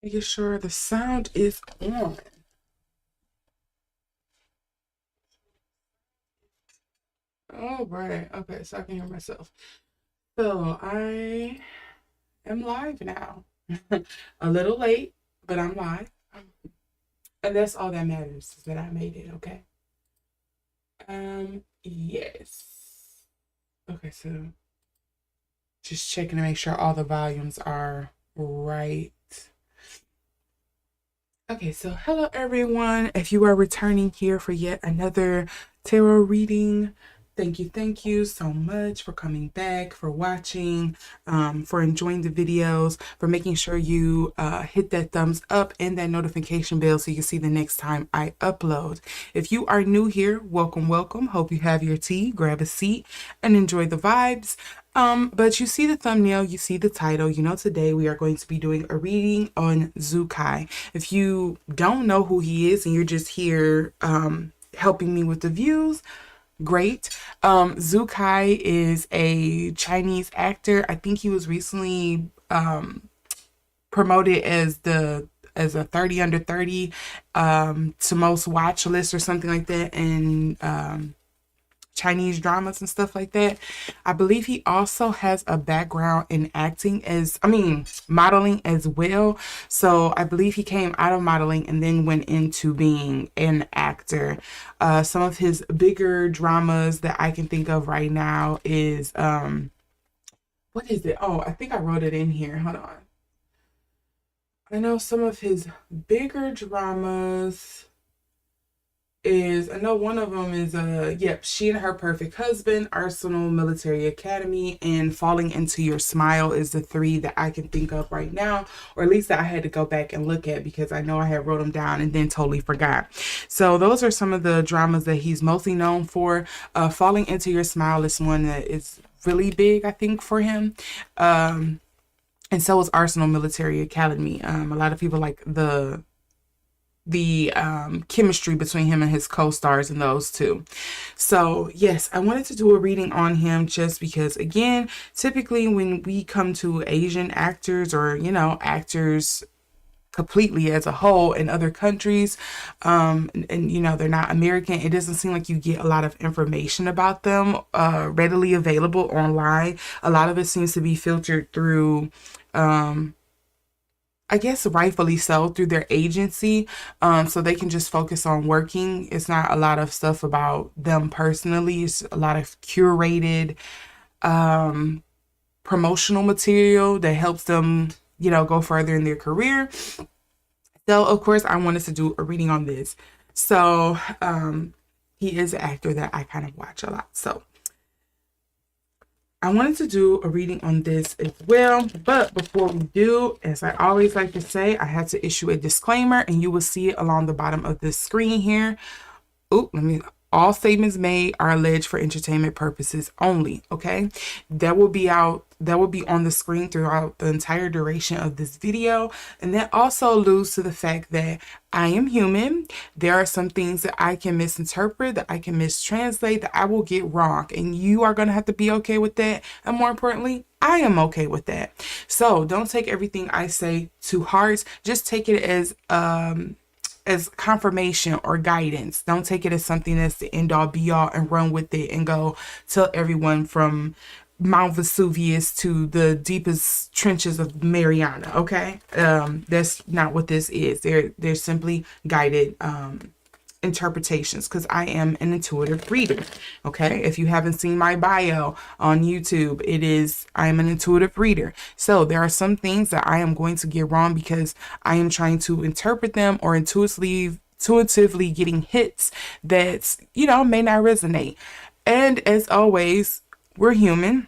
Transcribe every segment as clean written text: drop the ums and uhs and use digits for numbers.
Making sure the sound is on. All right. Okay, so I can hear myself. So I am live now. A little late, but I'm live. And that's all that matters is that I made it, okay? Yes. Okay, so just checking to make sure all the volumes are right. Okay, so hello everyone. If you are returning here for yet another tarot reading, thank you so much for coming back, for watching, for enjoying the videos, for making sure you hit that thumbs up and that notification bell so you can see the next time I upload. If you are new here, welcome, welcome. Hope you have your tea, grab a seat, and enjoy the vibes. But you see the thumbnail, you see the title, you know today we are going to be doing a reading on Xukai. If you don't know who he is and you're just here helping me with the views, great. Xukai is a Chinese actor. I think he was recently promoted as a 30 under 30 to most watch list or something like that, and Chinese dramas and stuff like that. I believe he also has a background in modeling as well. So I believe he came out of modeling and then went into being an actor. Some of his bigger dramas that I can think of right now is, what is it? Oh, I think I wrote it in here. Hold on. I know some of his bigger dramas I know one of them is She and Her Perfect Husband, Arsenal Military Academy, and Falling Into Your Smile is the three that I can think of right now, or at least that I had to go back and look at because I know I had wrote them down and then totally forgot. So those are some of the dramas that he's mostly known for. Falling Into Your Smile is one that is really big, I think, for him. And so is Arsenal Military Academy. A lot of people like the chemistry between him and his co-stars in those two. So yes, I wanted to do a reading on him just because, again, typically when we come to Asian actors or, actors completely as a whole in other countries, and they're not American, it doesn't seem like you get a lot of information about them readily available online. A lot of it seems to be filtered through I guess rightfully so, through their agency, so they can just focus on working. It's not a lot of stuff about them personally. It's a lot of curated promotional material that helps them, go further in their career. So, of course, I wanted to do a reading on this. So, he is an actor that I kind of watch a lot. So, I wanted to do a reading on this as well, but before we do, as I always like to say, I had to issue a disclaimer, and you will see it along the bottom of this screen here. All statements made are alleged for entertainment purposes only, okay? That will be on the screen throughout the entire duration of this video. And that also alludes to the fact that I am human. There are some things that I can misinterpret, that I can mistranslate, that I will get wrong. And you are going to have to be okay with that. And more importantly, I am okay with that. So don't take everything I say to heart. Just take it as confirmation or guidance. Don't take it as something that's the end all be all and run with it and go tell everyone from Mount Vesuvius to the deepest trenches of Mariana. Okay, that's not what this is. They're simply guided interpretations, because I am an intuitive reader. Okay, if you haven't seen my bio on YouTube, I am an intuitive reader. So there are some things that I am going to get wrong because I am trying to interpret them, or intuitively getting hits that may not resonate. And as always, we're human.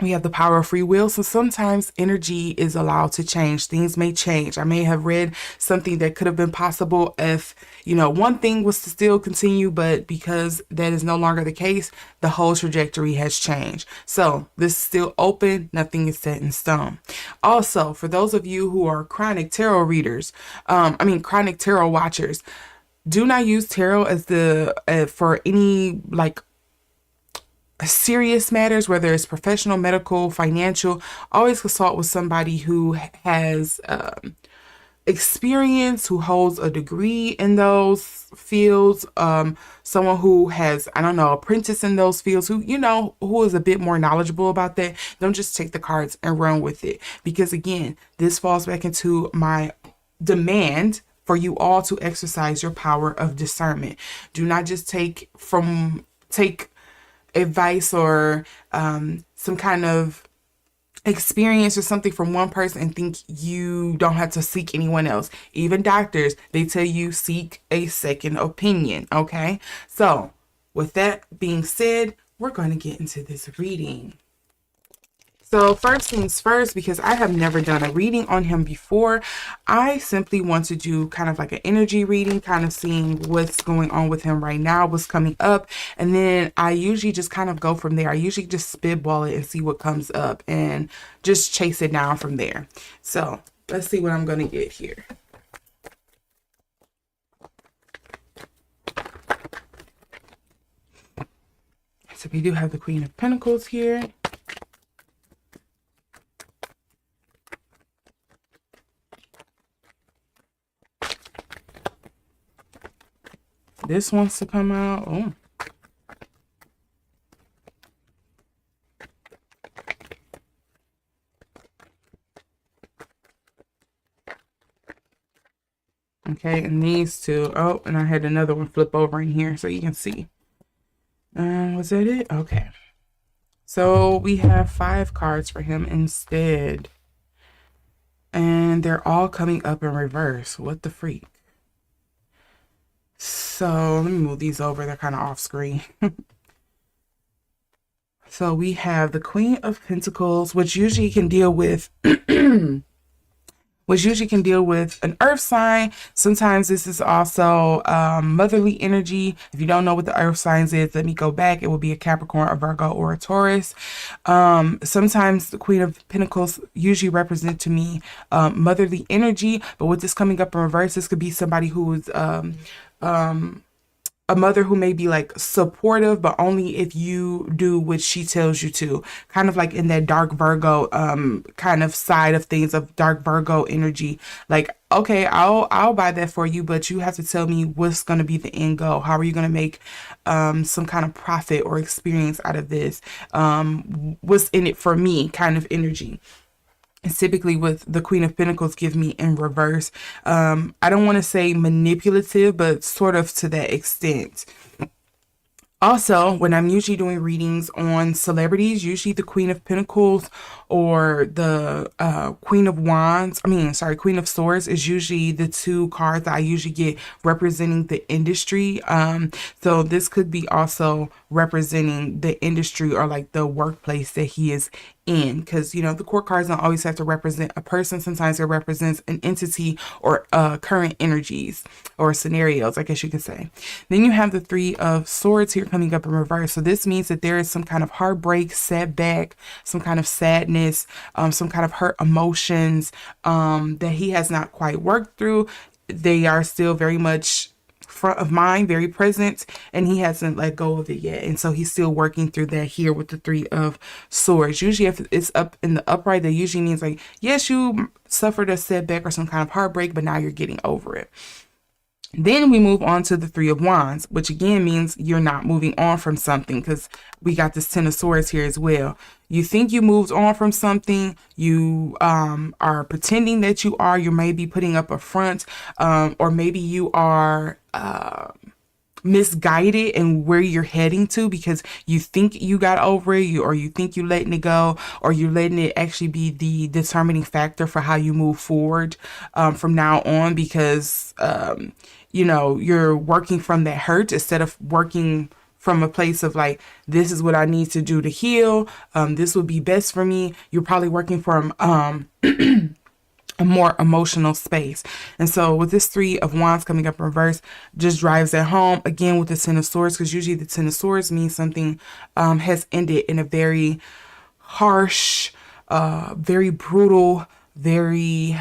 We have the power of free will, so sometimes energy is allowed to change. Things may change. I may have read something that could have been possible if, one thing was to still continue, but because that is no longer the case, the whole trajectory has changed. So this is still open. Nothing is set in stone. Also, for those of you who are chronic tarot readers, chronic tarot watchers, do not use tarot as for any serious matters, whether it's professional, medical, financial. Always consult with somebody who has experience, who holds a degree in those fields, someone who has, I don't know, apprentice in those fields, who, you know, who is a bit more knowledgeable about that. Don't just take the cards and run with it. Because again, this falls back into my demand for you all to exercise your power of discernment. Do not just take advice or some kind of experience or something from one person and think you don't have to seek anyone else. Even doctors, they tell you seek a second opinion. Okay, so with that being said, we're going to get into this reading. So first things first, because I have never done a reading on him before, I simply want to do kind of like an energy reading, kind of seeing what's going on with him right now, what's coming up. And then I usually just kind of go from there. I usually just spitball it and see what comes up and just chase it down from there. So let's see what I'm going to get here. So we do have the Queen of Pentacles here. This wants to come out. Oh. Okay, and these two. Oh, and I had another one flip over in here so you can see. Was that it? Okay. So we have 5 cards for him instead. And they're all coming up in reverse. What the freak? So let me move these over. They're kind of off screen. So we have the Queen of Pentacles, which usually can deal with an earth sign. Sometimes this is also motherly energy. If you don't know what the earth signs is, let me go back. It will be a Capricorn, a Virgo, or a Taurus. Sometimes the Queen of Pentacles usually represent to me motherly energy, but with this coming up in reverse, this could be somebody who is a mother who may be like supportive, but only if you do what she tells you to. Kind of like in that dark Virgo kind of side of things, of dark Virgo energy. Like, okay, I'll buy that for you, but you have to tell me what's going to be the end goal. How are you going to make some kind of profit or experience out of this? What's in it for me kind of energy. It's typically with the Queen of Pentacles give me in reverse. I don't want to say manipulative, but sort of to that extent. Also, when I'm usually doing readings on celebrities, usually the Queen of Pentacles or the Queen of Swords is usually the 2 cards that I usually get representing the industry. So this could be also representing the industry or like the workplace that he is in, because, you know, the court cards don't always have to represent a person. Sometimes it represents an entity or current energies or scenarios, I guess you could say. Then you have the 3 of Swords here coming up in reverse. So this means that there is some kind of heartbreak, setback, some kind of sadness, some kind of hurt emotions that he has not quite worked through. They are still very much front of mind, very present, and he hasn't let go of it yet. And so he's still working through that here with the 3 of Swords. Usually if it's up in the upright, that usually means like, yes, you suffered a setback or some kind of heartbreak, but now you're getting over it. Then we move on to the 3 of Wands, which again means you're not moving on from something, because we got this 10 of Swords here as well. You think you moved on from something. You are pretending that you are. You may be putting up a front, or maybe you are misguided in where you're heading to, because you think you got over it, or you think you're letting it go, or you're letting it actually be the determining factor for how you move forward from now on, because you know, you're working from that hurt instead of working from a place of like, this is what I need to do to heal. This would be best for me. You're probably working from a more emotional space. And so with this 3 of Wands coming up in reverse, just drives that home again with the 10 of Swords, because usually the 10 of Swords means something has ended in a very harsh, very brutal, very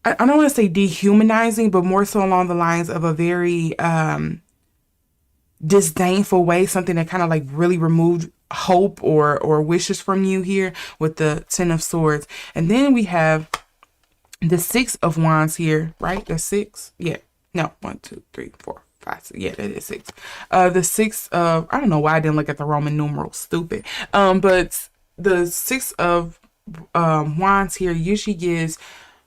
I don't want to say dehumanizing, but more so along the lines of a very disdainful way, something that kind of like really removed hope or wishes from you here with the Ten of Swords. And then we have the Six of Wands here, right? The six, yeah, no, 1, 2, 3, 4, 5, 6. Yeah, that is six. The six of, I don't know why I didn't look at the Roman numerals, stupid. But the Six of Wands here usually gives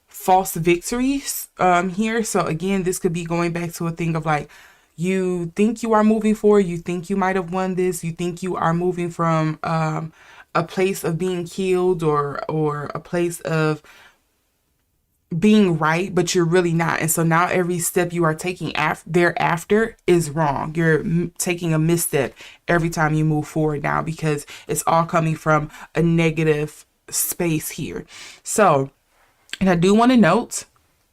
false victories here. So again, this could be going back to a thing of like, you think you are moving forward, you think you might have won this, you think you are moving from a place of being healed or a place of being right, but you're really not. And so now every step you are taking thereafter is wrong. You're taking a misstep every time you move forward now, because it's all coming from a negative space here. So, and I do want to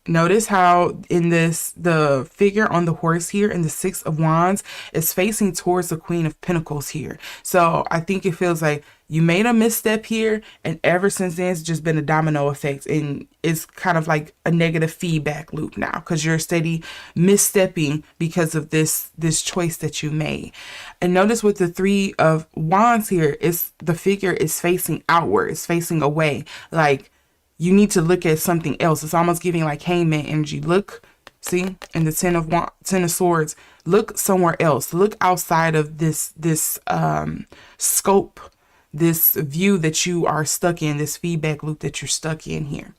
notice how in this, the figure on the horse here in the Six of Wands is facing towards the Queen of Pentacles here. So I think it feels like you made a misstep here, and ever since then it's just been a domino effect, and it's kind of like a negative feedback loop now, because you're steady misstepping because of this choice that you made. And notice with the Three of Wands here, is the figure is facing outward, it's facing away, like you need to look at something else. It's almost giving like hangman energy. Look, see, in the Ten of Swords, look somewhere else. Look outside of this scope, this view that you are stuck in, this feedback loop that you're stuck in here.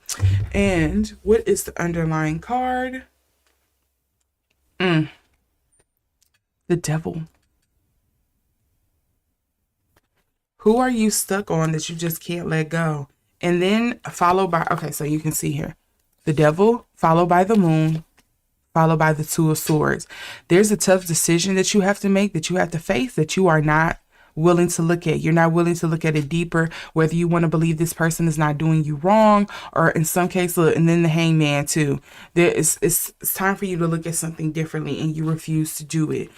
And what is the underlying card? The Devil. Who are you stuck on that you just can't let go? And then followed by, okay, so you can see here, the Devil, followed by the Moon, followed by the Two of Swords. There's a tough decision that you have to make, that you have to face, that you are not willing to look at. You're not willing to look at it deeper, whether you want to believe this person is not doing you wrong, or in some cases, and then the Hangman too. It's time for you to look at something differently, and you refuse to do it.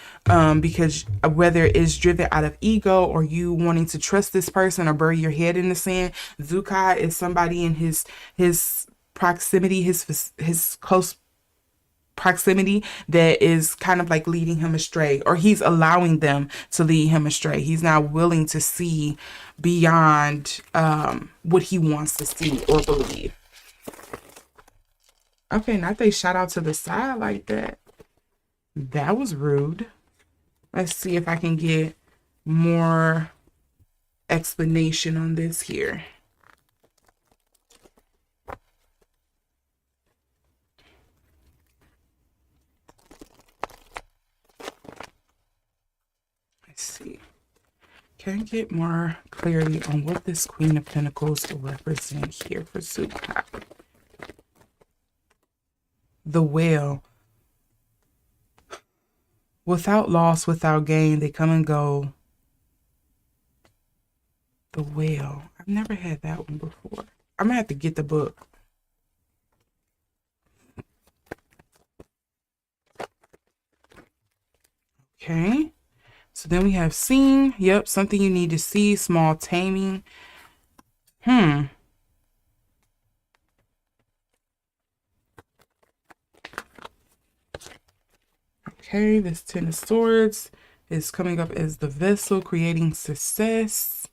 Because whether it's driven out of ego or you wanting to trust this person or bury your head in the sand, Xukai is somebody in his proximity, his close proximity, that is kind of like leading him astray, or he's allowing them to lead him astray. He's not willing to see beyond what he wants to see or believe. Okay, not they shot out to the side like that. That was rude. Let's see if I can get more explanation on this here. See, can I get more clarity on what this Queen of Pentacles will represent here for Xukai? The Whale. Without loss, without gain, they come and go. The Whale. I've never had that one before. I'm gonna have to get the book. Okay. So then we have seen. Yep, something you need to see. Small taming. Okay, this Ten of Swords is coming up as the vessel, creating success.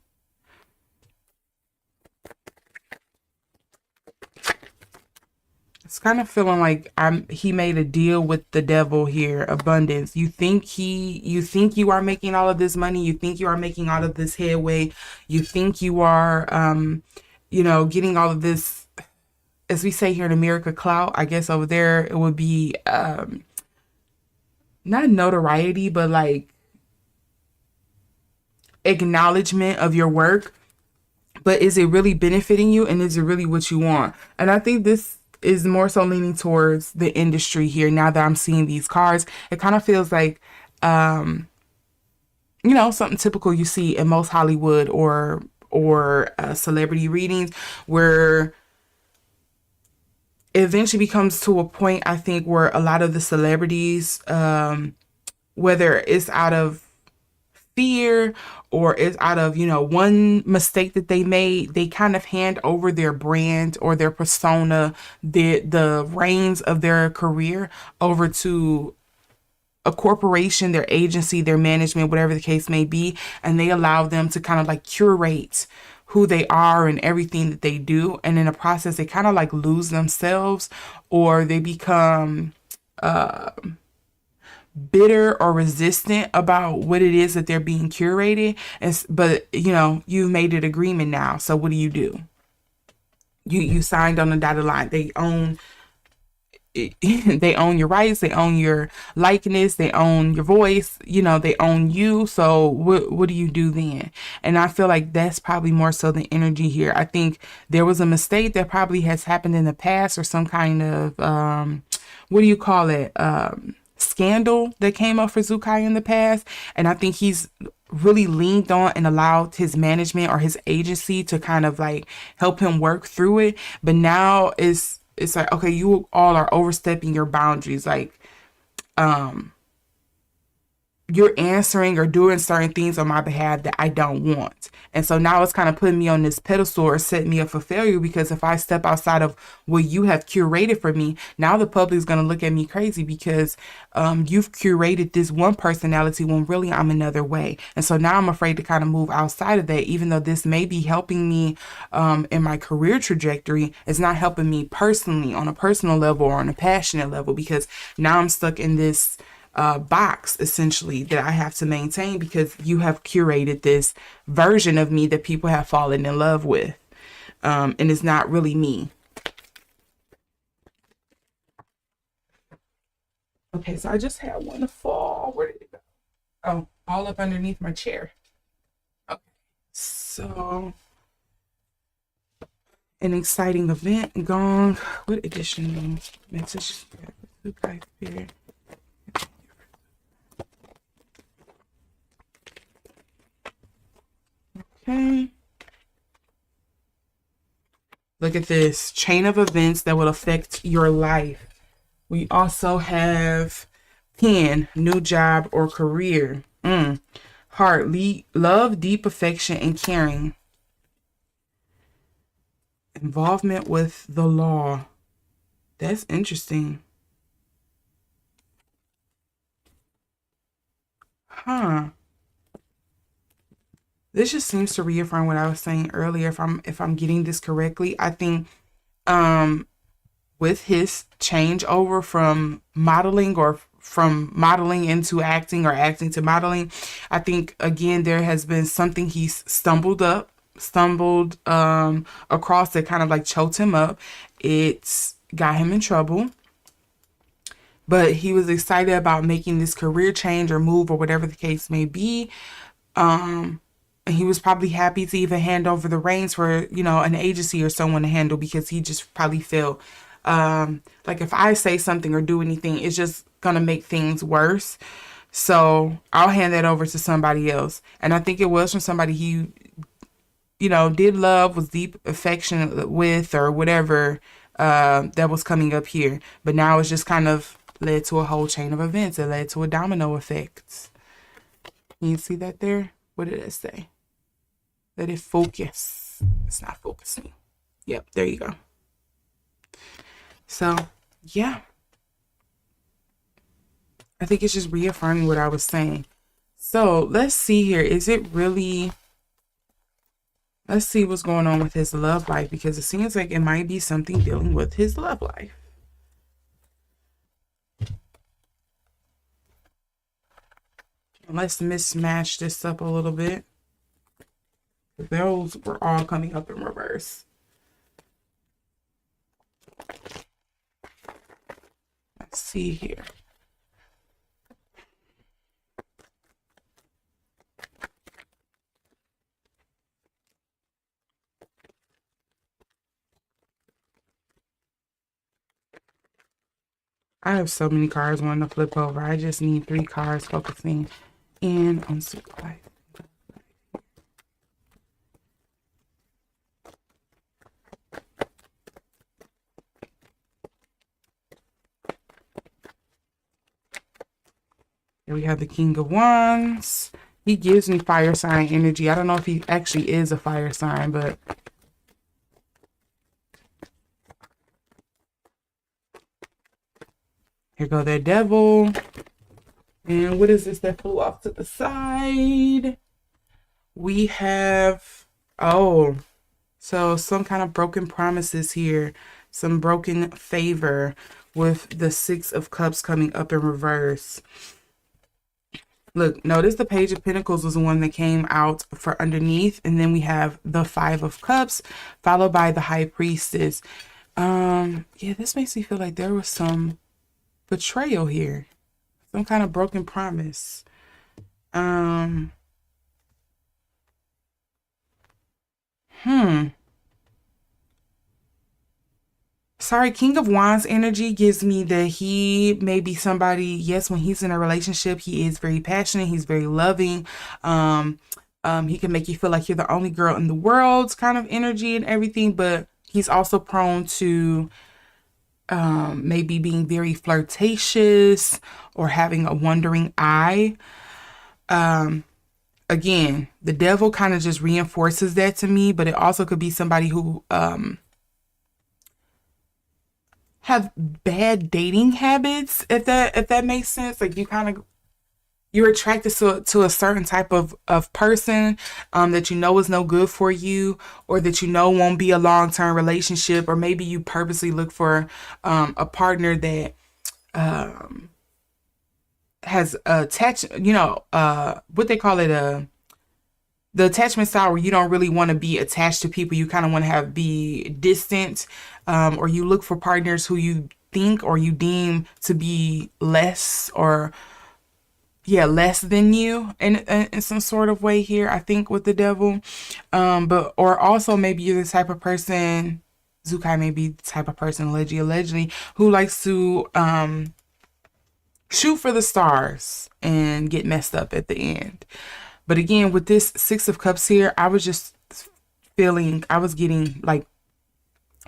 It's kind of feeling like he made a deal with the devil here. Abundance. You think you are making all of this money. You think you are making all of this headway. You think you are, getting all of this, as we say here in America, clout. I guess over there it would be not notoriety, but like acknowledgement of your work. But is it really benefiting you, and is it really what you want? And I think this is more so leaning towards the industry here. Now that I'm seeing these cards, it kind of feels like, something typical you see in most Hollywood or celebrity readings, where it eventually becomes to a point, I think, where a lot of the celebrities, whether it's out of fear or it's out of, one mistake that they made, they kind of hand over their brand or their persona, the reins of their career over to a corporation, their agency, their management, whatever the case may be, and they allow them to kind of like curate who they are and everything that they do. And in the process, they kind of like lose themselves, or they become bitter or resistant about what it is that they're being curated. But you know, you've made an agreement now. So what do? You signed on the dotted line. They own they own your rights, they own your likeness, they own your voice, you know, they own you. So what do you do then? And I feel like that's probably more so the energy here. I think there was a mistake that probably has happened in the past, or some kind of what do you call it, scandal that came up for Xukai in the past. And I think he's really leaned on and allowed his management or his agency to kind of like help him work through it. But now it's like, okay, you all are overstepping your boundaries. Like, you're answering or doing certain things on my behalf that I don't want. And so now it's kind of putting me on this pedestal or setting me up for failure, because if I step outside of what you have curated for me, now the public is going to look at me crazy because you've curated this one personality when really I'm another way. And so now I'm afraid to kind of move outside of that, even though this may be helping me in my career trajectory. It's not helping me personally on a personal level or on a passionate level, because now I'm stuck in this box essentially that I have to maintain, because you have curated this version of me that people have fallen in love with, and it's not really me. Okay, so I just had one fall. Where did it go? Oh, all up underneath my chair. Okay, so an exciting event gone. What additional message? Okay. Look at this chain of events that will affect your life. We also have 10, new job or career. Heart, love, deep affection, and caring. Involvement with the law. That's interesting. This just seems to reaffirm what I was saying earlier. If I'm getting this correctly, I think with his changeover from modeling, or from modeling into acting, or acting to modeling, I think again there has been something he's stumbled across that kind of like choked him up. It's got him in trouble. But he was excited about making this career change or move or whatever the case may be. And he was probably happy to even hand over the reins for, you know, an agency or someone to handle, because he just probably felt like if I say something or do anything, it's just going to make things worse. So I'll hand that over to somebody else. And I think it was from somebody he, you know, did love, was deep affection with, or whatever that was coming up here. But now it's just kind of led to a whole chain of events. It led to a domino effect. Can you see that there? What did it say? Let it focus. It's not focusing. Yep, there you go. So, yeah. I think it's just reaffirming what I was saying. So, let's see here. Is it really... Let's see what's going on with his love life, because it seems like it might be something dealing with his love life. Let's mismatch this up a little bit. Those were all coming up in reverse. Let's see here. I have so many cards wanting to flip over. I just need 3 cards focusing in on Xukai. Here we have the King of Wands. He gives me fire sign energy. I don't know if he actually is a fire sign, but here go their Devil. And what is this that flew off to the side? We have, oh, so some kind of broken promises here, some broken favor with the Six of Cups coming up in reverse. Look, notice the Page of Pentacles was the one that came out for underneath, and then we have the Five of Cups, followed by the High Priestess. Yeah, this makes me feel like there was some betrayal here, some kind of broken promise. Sorry, King of Wands energy gives me that he may be somebody, yes, when he's in a relationship, he is very passionate, he's very loving. He can make you feel like you're the only girl in the world kind of energy and everything, but he's also prone to maybe being very flirtatious or having a wandering eye. Again, the devil kind of just reinforces that to me, but it also could be somebody who have bad dating habits, if that makes sense. Like you're attracted to a certain type of person that you know is no good for you, or that you know won't be a long-term relationship, or maybe you purposely look for a partner that has attached, what they call it, the attachment style, where you don't really want to be attached to people. You kind of want to be distant, or you look for partners who you think or you deem to be less, or less than you in some sort of way here, I think, with the devil. But, or also maybe you're the type of person, Xukai may be the type of person, allegedly, who likes to shoot for the stars and get messed up at the end. But again, with this Six of Cups here, I was just feeling, I was getting like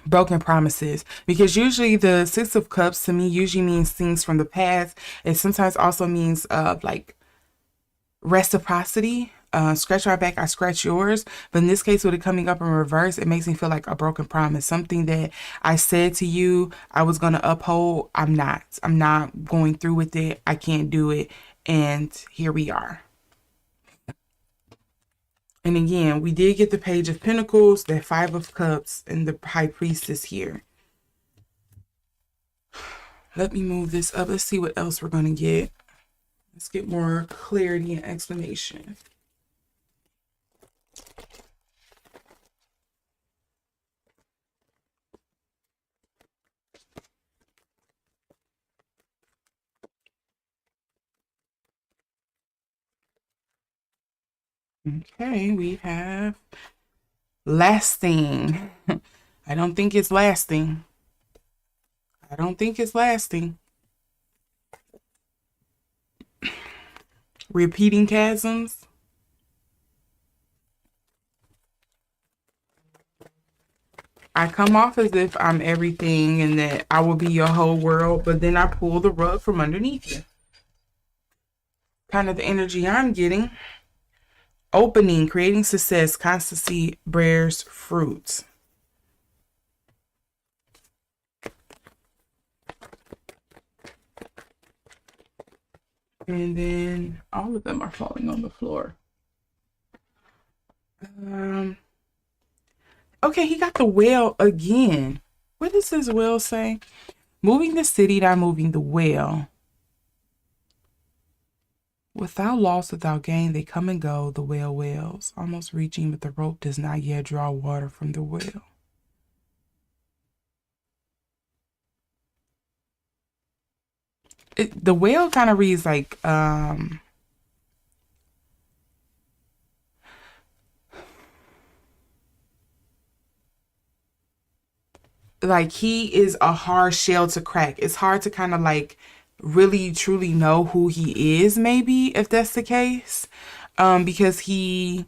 broken promises, because usually the Six of Cups to me usually means things from the past. It sometimes also means like reciprocity. Scratch my back, I scratch yours. But in this case, with it coming up in reverse, it makes me feel like a broken promise. Something that I said to you I was going to uphold. I'm not going through with it. I can't do it. And here we are. And again, we did get the Page of Pentacles, the Five of Cups, and the High Priestess here. Let me move this up. Let's see what else we're going to get. Let's get more clarity and explanation. Okay, we have lasting. I don't think it's lasting. I don't think it's lasting. Repeating chasms. I come off as if I'm everything and that I will be your whole world, but then I pull the rug from underneath you. Kind of the energy I'm getting. Opening, creating success, constancy bears fruit. And then all of them are falling on the floor. Okay, he got the whale again. What does this whale say? Moving the city, not moving the whale. Without loss, without gain, they come and go, the whale wails, almost reaching, but the rope does not yet draw water from the whale. The whale kind of reads like he is a hard shell to crack. It's hard to kind of like really truly know who he is, maybe, if that's the case. Because he,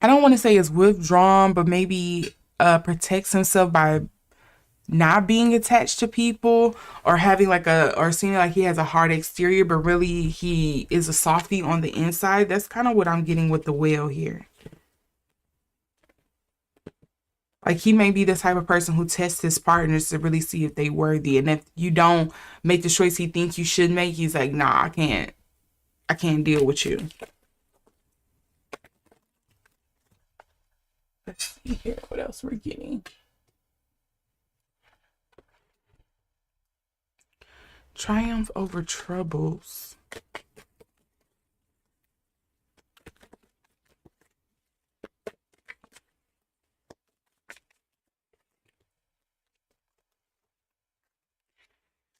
I don't want to say is withdrawn, but maybe protects himself by not being attached to people, or having like or seeming like he has a hard exterior, but really he is a softie on the inside. That's kind of what I'm getting with the whale here. Like, he may be the type of person who tests his partners to really see if they worthy. And if you don't make the choice he thinks you should make, he's like, nah, I can't deal with you. Let's see here what else we're getting. Triumph over troubles.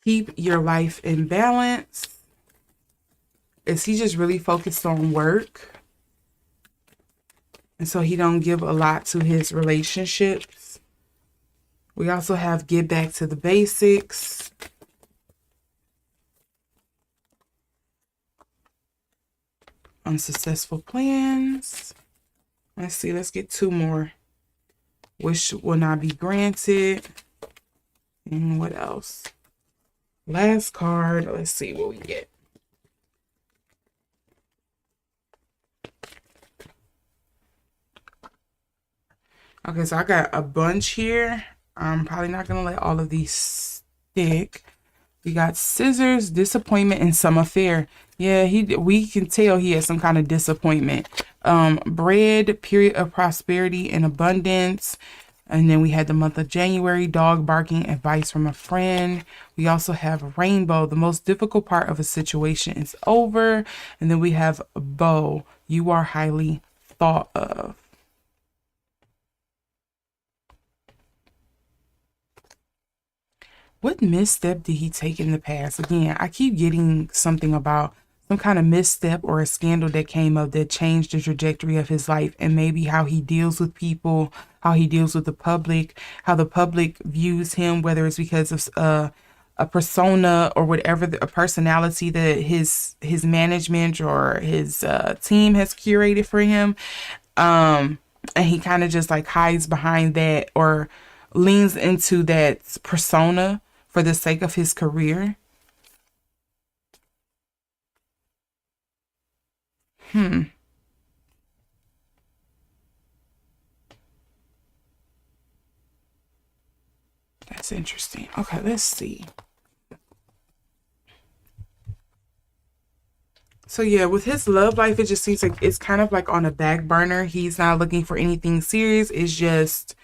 Keep your life in balance. Is he just really focused on work? And so he don't give a lot to his relationships. We also have get back to the basics. Unsuccessful plans. Let's see, let's get 2 more. Wish will not be granted. And what else? Last card. Let's see what we get. Okay, so I got a bunch here. I'm probably not going to let all of these stick. We got scissors, disappointment, and some affair. Yeah, we can tell he has some kind of disappointment. Bread, period of prosperity and abundance. And then we had the month of January, dog barking, advice from a friend. We also have rainbow. The most difficult part of a situation is over. And then we have bow. You are highly thought of. What misstep did he take in the past? Again, I keep getting something about some kind of misstep or a scandal that came up that changed the trajectory of his life, and maybe how he deals with people, how he deals with the public, how the public views him, whether it's because of a persona or whatever, a personality that his management or his team has curated for him. And he kind of just like hides behind that or leans into that persona for the sake of his career. That's interesting. Okay, let's see. So yeah, with his love life, it just seems like it's kind of like on a back burner. He's not looking for anything serious. It's just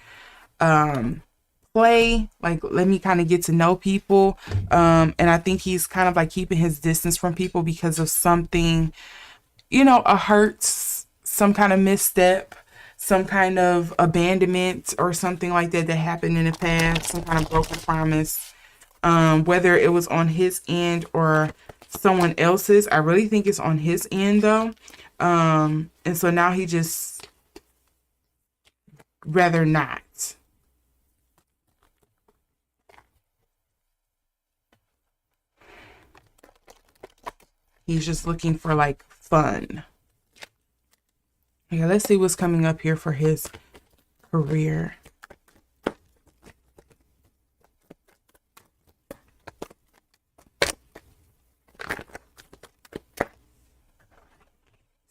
play, like let me kind of get to know people. And I think he's kind of like keeping his distance from people because of something, a hurt, some kind of misstep, some kind of abandonment or something like that that happened in the past, some kind of broken promise, whether it was on his end or someone else's. I really think it's on his end though. And so now he just rather not. He's just looking for like fun. Okay, let's see what's coming up here for his career.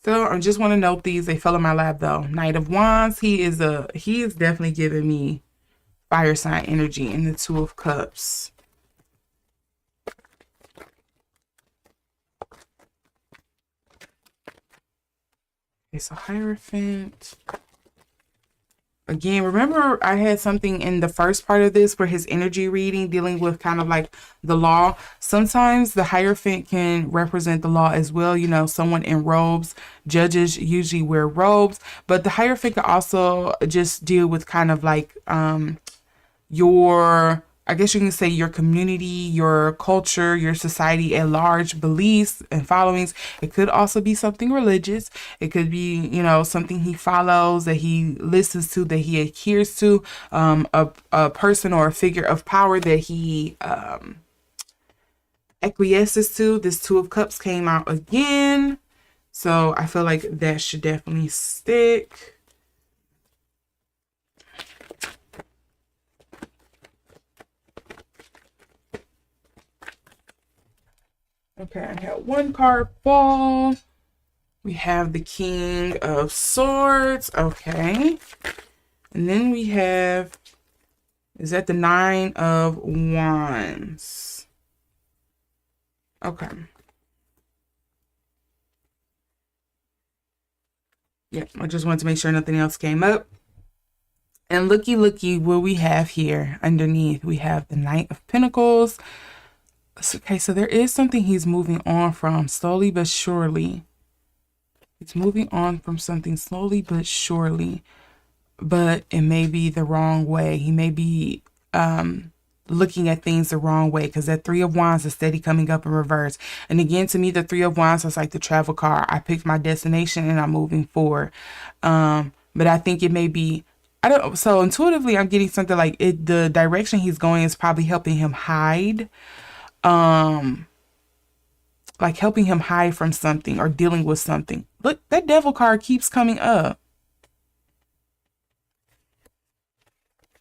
So I just want to note these. They fell in my lap though. Knight of Wands. He is definitely giving me fire sign energy in the Two of Cups. Okay, so Hierophant. Again, remember I had something in the first part of this for his energy reading dealing with kind of like the law. Sometimes the Hierophant can represent the law as well. Someone in robes. Judges usually wear robes. But the Hierophant can also just deal with kind of like I guess you can say your community, your culture, your society at large, beliefs and followings. It could also be something religious. It could be, something he follows, that he listens to, that he adheres to, a person or a figure of power that he acquiesces to. This Two of Cups came out again. So I feel like that should definitely stick. Okay, I had one card fall. We have the King of Swords. Okay. And then we have, is that the Nine of Wands? Okay. Yep, I just wanted to make sure nothing else came up. And looky, what we have here underneath. We have the Knight of Pentacles. Okay, so there is something he's moving on from slowly but surely. It's moving on from something slowly but surely. But it may be the wrong way. He may be looking at things the wrong way, because that Three of Wands is steady coming up in reverse. And again, to me, the Three of Wands is like the travel card. I picked my destination and I'm moving forward. But I think it may be, I don't, so intuitively I'm getting something like it, the direction he's going is probably helping him hide. Like helping him hide from something or dealing with something. Look, that Devil card keeps coming up.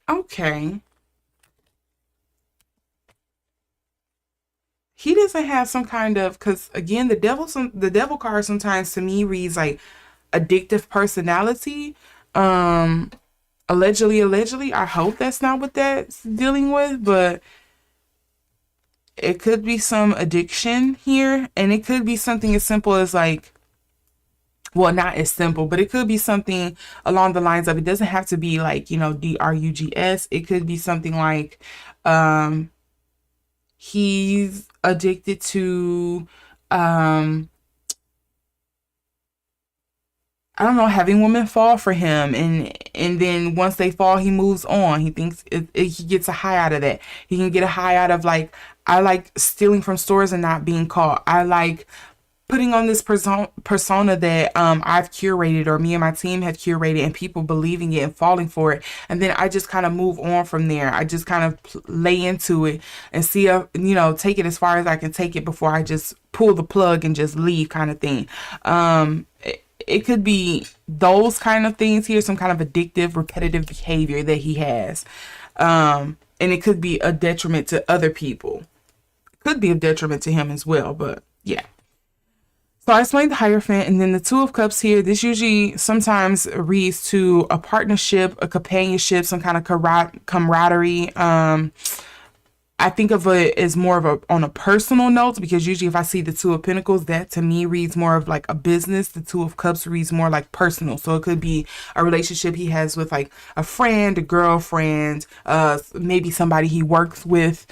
Okay. He doesn't have some kind of, because again, the devil card sometimes to me reads like addictive personality. Allegedly, I hope that's not what that's dealing with, but it could be some addiction here, and it could be something as simple as like, well, not as simple, but it could be something along the lines of, it doesn't have to be like, you know, drugs. It could be something like he's addicted to I don't know, having women fall for him, and then once they fall, he moves on. He thinks he gets a high out of that. He can get a high out of like, I like stealing from stores and not being caught. I like putting on this persona that I've curated, or me and my team have curated, and people believing it and falling for it. And then I just kind of move on from there. I just kind of lay into it and see, you know, take it as far as I can take it before I just pull the plug and just leave, kind of thing. It could be those kind of things here, some kind of addictive, repetitive behavior that he has. And it could be a detriment to other people. It could be a detriment to him as well, but yeah. So I explained the Hierophant, and then the Two of Cups here. This usually sometimes reads to a partnership, a companionship, some kind of camaraderie. I think of it as more of on a personal note, because usually if I see the Two of Pentacles, that to me reads more of like a business. The Two of Cups reads more like personal. So it could be a relationship he has with like a friend, a girlfriend, maybe somebody he works with.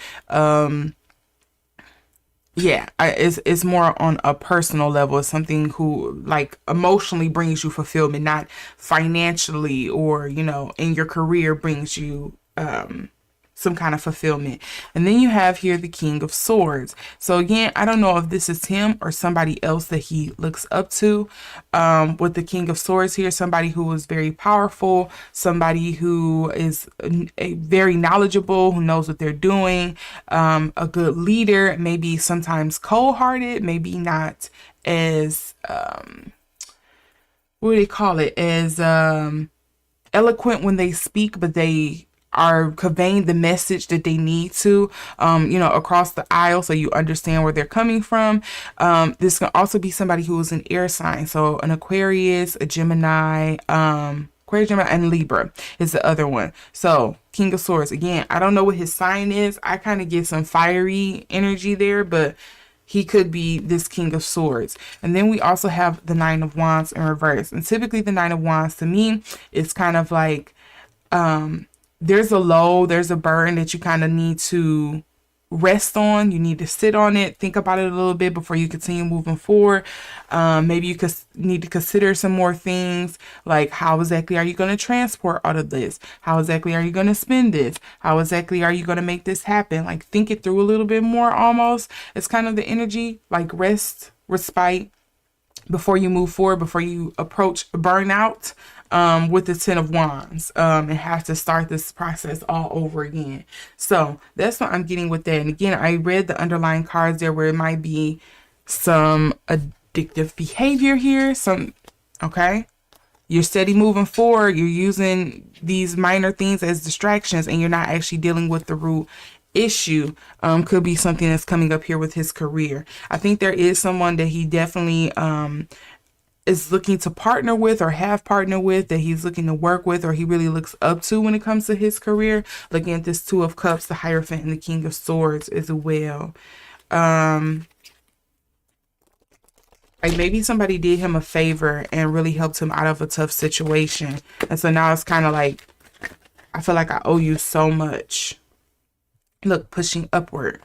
It's more on a personal level. It's something who like emotionally brings you fulfillment, not financially or, you know, in your career brings you some kind of fulfillment. And then you have here the King of Swords. So again, I don't know if this is him or somebody else that he looks up to. With the King of Swords here, somebody who is very powerful, somebody who is a very knowledgeable, who knows what they're doing, a good leader, maybe sometimes cold-hearted, maybe not as what do they call it, as eloquent when they speak, but they are conveying the message that they need to, you know, across the aisle, so you understand where they're coming from. This can also be somebody who is an air sign, so an Aquarius, a Gemini, Aquarius, Gemini, and Libra is the other one. So King of Swords, again, I don't know what his sign is. I kind of get some fiery energy there, but he could be this King of Swords. And then we also have the Nine of Wands in reverse. And typically the Nine of Wands to me is kind of like, there's a low, there's a burden that you kind of need to rest on. You need to sit on it, think about it a little bit before you continue moving forward. Maybe you could need to consider some more things, like how exactly are you going to transport out of this? How exactly are you going to spend this? How exactly are you going to make this happen? Like think it through a little bit more almost. It's kind of the energy, like rest, respite before you move forward, before you approach burnout. With the Ten of Wands, and have to start this process all over again. So that's what I'm getting with that. And again, I read the underlying cards there where it might be some addictive behavior here. Okay. You're steady moving forward. You're using these minor things as distractions, and you're not actually dealing with the root issue. Could be something that's coming up here with his career. I think there is someone that he definitely, is looking to partner with or have partnered with, that he's looking to work with, or he really looks up to when it comes to his career. Looking at this Two of Cups, the Hierophant, and the King of Swords as well. Like maybe somebody did him a favor and really helped him out of a tough situation. And so now it's kind of like, I feel like I owe you so much. Look, pushing upward.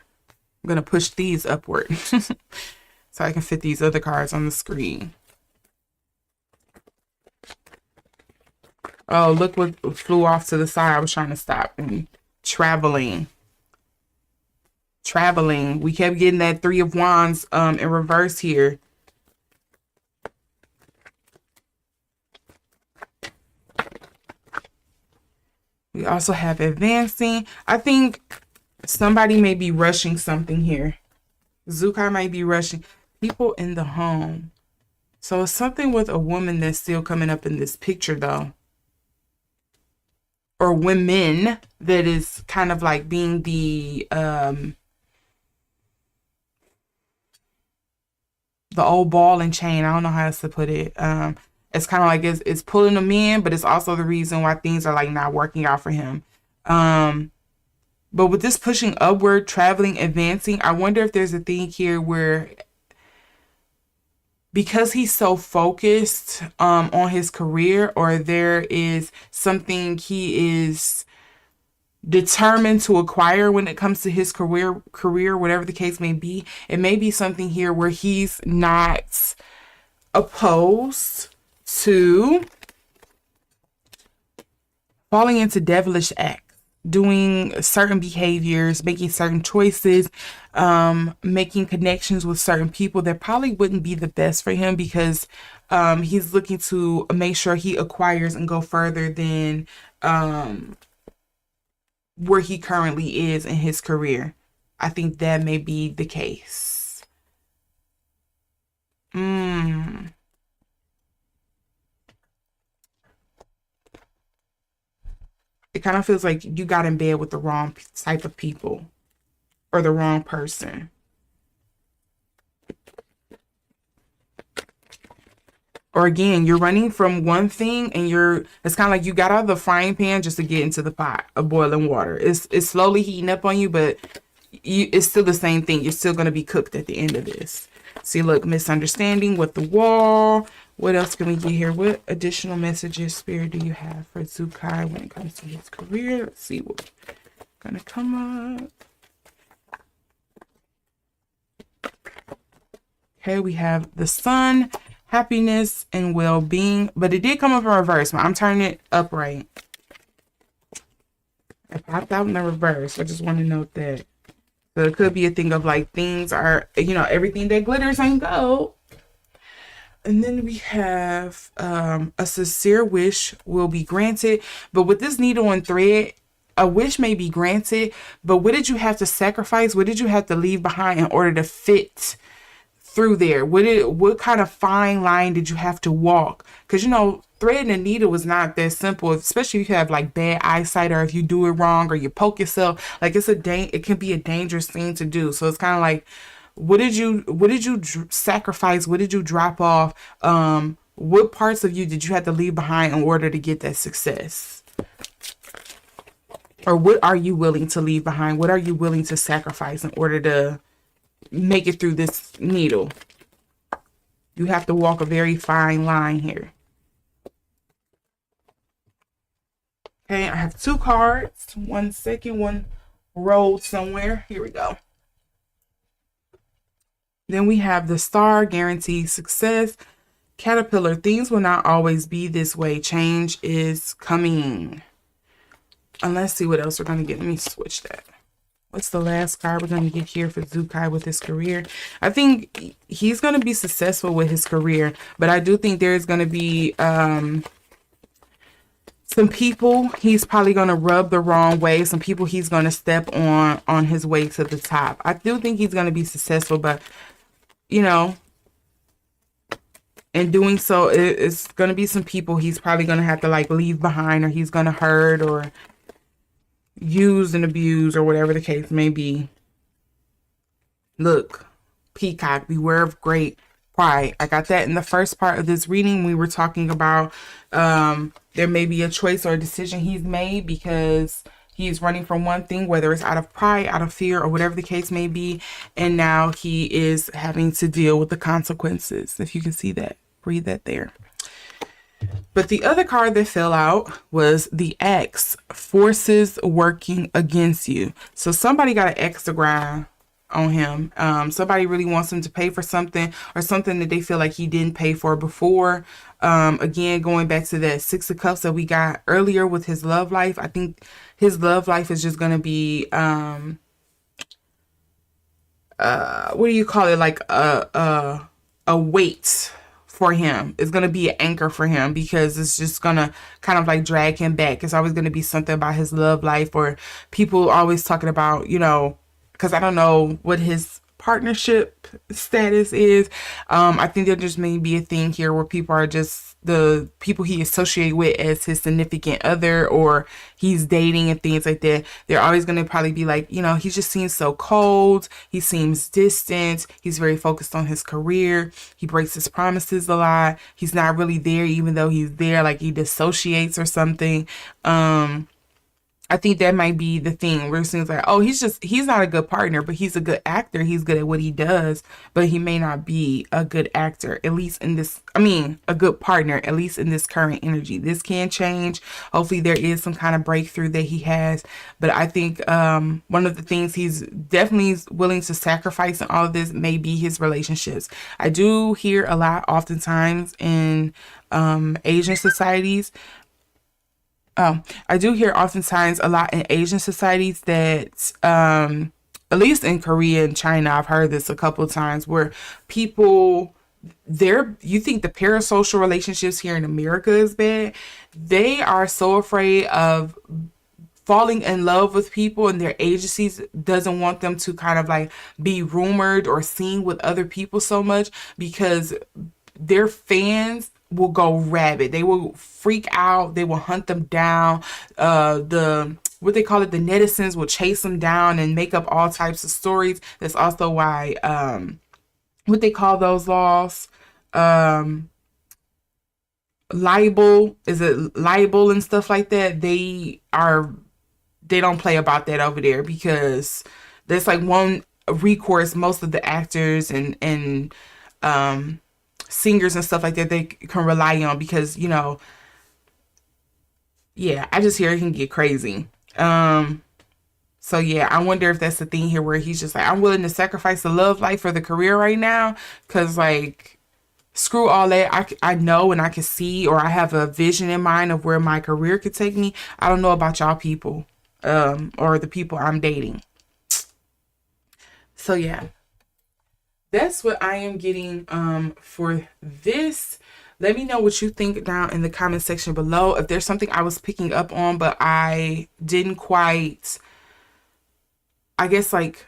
I'm going to push these upward so I can fit these other cards on the screen. Oh, look what flew off to the side. I was trying to stop. Traveling. Traveling. We kept getting that Three of Wands in reverse here. We also have advancing. I think somebody may be rushing something here. Xukai might be rushing. People in the home. So it's something with a woman that's still coming up in this picture, though. Or women that is kind of like being the old ball and chain. I don't know how else to put it. It's kind of like it's pulling them in, but it's also the reason why things are like not working out for him. But with this pushing upward, traveling, advancing, I wonder if there's a thing here where, because he's so focused on his career, or there is something he is determined to acquire when it comes to his career, whatever the case may be. It may be something here where he's not opposed to falling into devilish acts, doing certain behaviors, making certain choices, making connections with certain people that probably wouldn't be the best for him, because he's looking to make sure he acquires and go further than where he currently is in his career. I think that may be the case. It kind of feels like you got in bed with the wrong type of people or the wrong person. Or again, you're running from one thing and it's kind of like you got out of the frying pan just to get into the pot of boiling water. It's slowly heating up on you, but it's still the same thing. You're still going to be cooked at the end of this. See, look, misunderstanding with the wall. What else can we get here? What additional messages, Spirit, do you have for Xukai when it comes to his career? Let's see what's going to come up. Okay, we have the Sun, happiness, and well-being. But it did come up in reverse. I'm turning it upright. It popped out in the reverse. I just want to note that. So it could be a thing of like things are, everything that glitters ain't gold. And then we have a sincere wish will be granted. But with this needle and thread, a wish may be granted. But what did you have to sacrifice? What did you have to leave behind in order to fit through there? What kind of fine line did you have to walk? Because, threading a needle is not that simple, especially if you have like bad eyesight, or if you do it wrong or you poke yourself. Like it can be a dangerous thing to do. So it's kind of like, what did you sacrifice? What did you drop off? What parts of you did you have to leave behind in order to get that success? Or what are you willing to leave behind? What are you willing to sacrifice in order to make it through this needle? You have to walk a very fine line here. Okay, I have two cards. 1 second, one rolled somewhere. Here we go. Then we have the Star, guaranteed success. Caterpillar, things will not always be this way. Change is coming. And let's see what else we're going to get. Let me switch that. What's the last card we're going to get here for Xukai with his career? I think he's going to be successful with his career, but I do think there's going to be some people he's probably going to rub the wrong way. Some people he's going to step on his way to the top. I do think he's going to be successful, but, in doing so, it's going to be some people he's probably going to have to like leave behind, or he's going to hurt or use and abuse, or whatever the case may be. Look, Peacock, beware of great pride. I got that in the first part of this reading. We were talking about there may be a choice or a decision he's made because he's running from one thing, whether it's out of pride, out of fear, or whatever the case may be. And now he is having to deal with the consequences. If you can see that, read that there. But the other card that fell out was the X, forces working against you. So somebody got an extra grind on him. Somebody really wants him to pay for something or something that they feel like he didn't pay for before. Again, going back to that Six of Cups that we got earlier with his love life. I think his love life is just going to be, what do you call it? Like a weight for him. It's going to be an anchor for him because it's just going to kind of like drag him back. It's always going to be something about his love life, or people always talking about, you know, because I don't know what his partnership status is. I think there just may be a thing here where people are just the people he associate with as his significant other, or he's dating and things like that. They're always going to probably be like, you know, he just seems so cold. He seems distant. He's very focused on his career. He breaks his promises a lot. He's not really there, even though he's there, like he dissociates or something. I think that might be the thing where it seems like, oh, he's not a good partner, but he's a good actor. He's good at what he does, but he may not be a good actor, at least in this, a good partner, at least in this current energy. This can change. Hopefully there is some kind of breakthrough that he has. But I think one of the things he's definitely willing to sacrifice in all of this may be his relationships. I do hear a lot oftentimes in Asian societies. I do hear oftentimes a lot in Asian societies that, at least in Korea and China, I've heard this a couple of times, where people, you think the parasocial relationships here in America is bad. They are so afraid of falling in love with people, and their agencies doesn't want them to kind of like be rumored or seen with other people so much, because their fans will go rabid. They will freak out. They will hunt them down. What they call it, the netizens will chase them down and make up all types of stories. That's also why what they call those laws, libel, is it libel and stuff like that? They don't play about that over there, because there's like one recourse most of the actors and singers and stuff like that they can rely on, because, you know, yeah, I just hear it can get crazy. So yeah, I wonder if that's the thing here where he's just like, I'm willing to sacrifice the love life for the career right now, because like, screw all that. I know and I can see, or I have a vision in mind of where my career could take me. I don't know about y'all people, or the people I'm dating. So yeah, that's what I am getting for this. Let me know what you think down in the comment section below. If there's something I was picking up on, but I didn't quite, I guess, like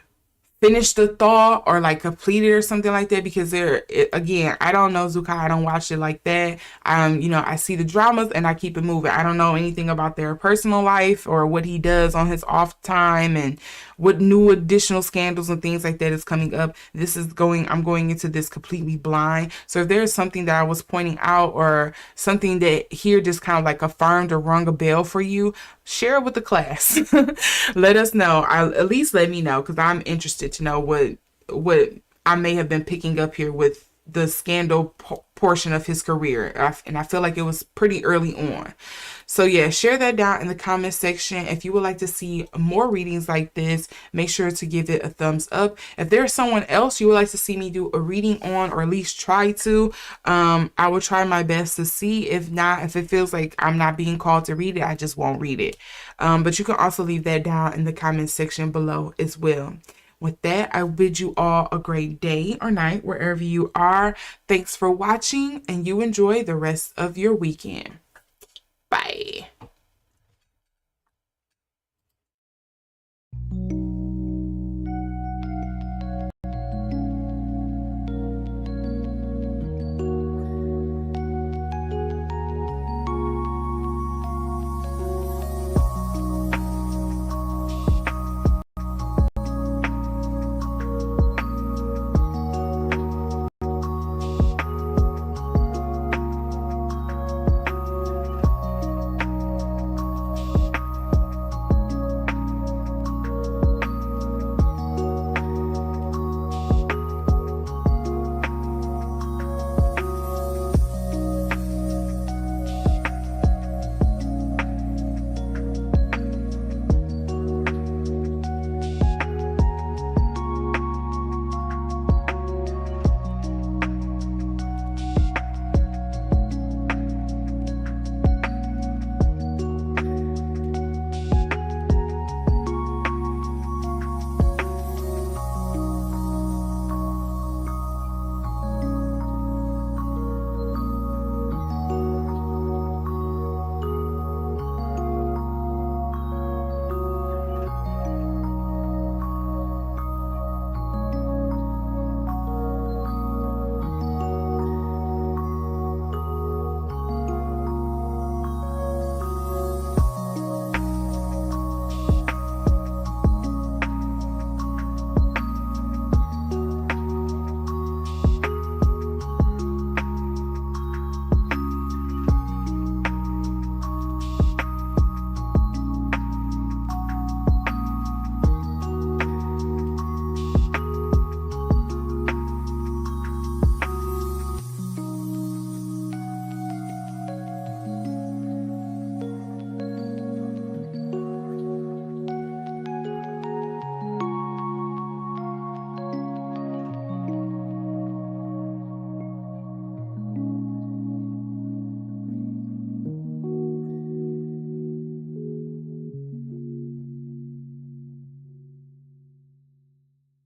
finish the thought or like complete it or something like that, because again, I don't know Xukai. I don't watch it like that. You know, I see the dramas and I keep it moving. I don't know anything about their personal life or what he does on his off time and what new additional scandals and things like that is coming up. I'm going into this completely blind. So if there's something that I was pointing out or something that here just kind of like affirmed or rung a bell for you, share it with the class. Let us know. At least let me know, because I'm interested to know what I may have been picking up here with the scandal portion of his career. And I feel like it was pretty early on. So yeah, share that down in the comment section. If you would like to see more readings like this, make sure to give it a thumbs up. If there's someone else you would like to see me do a reading on, or at least try to, I will try my best to see. If not, if it feels like I'm not being called to read it, I just won't read it. But you can also leave that down in the comment section below as well. With that, I bid you all a great day or night wherever you are. Thanks for watching, and you enjoy the rest of your weekend.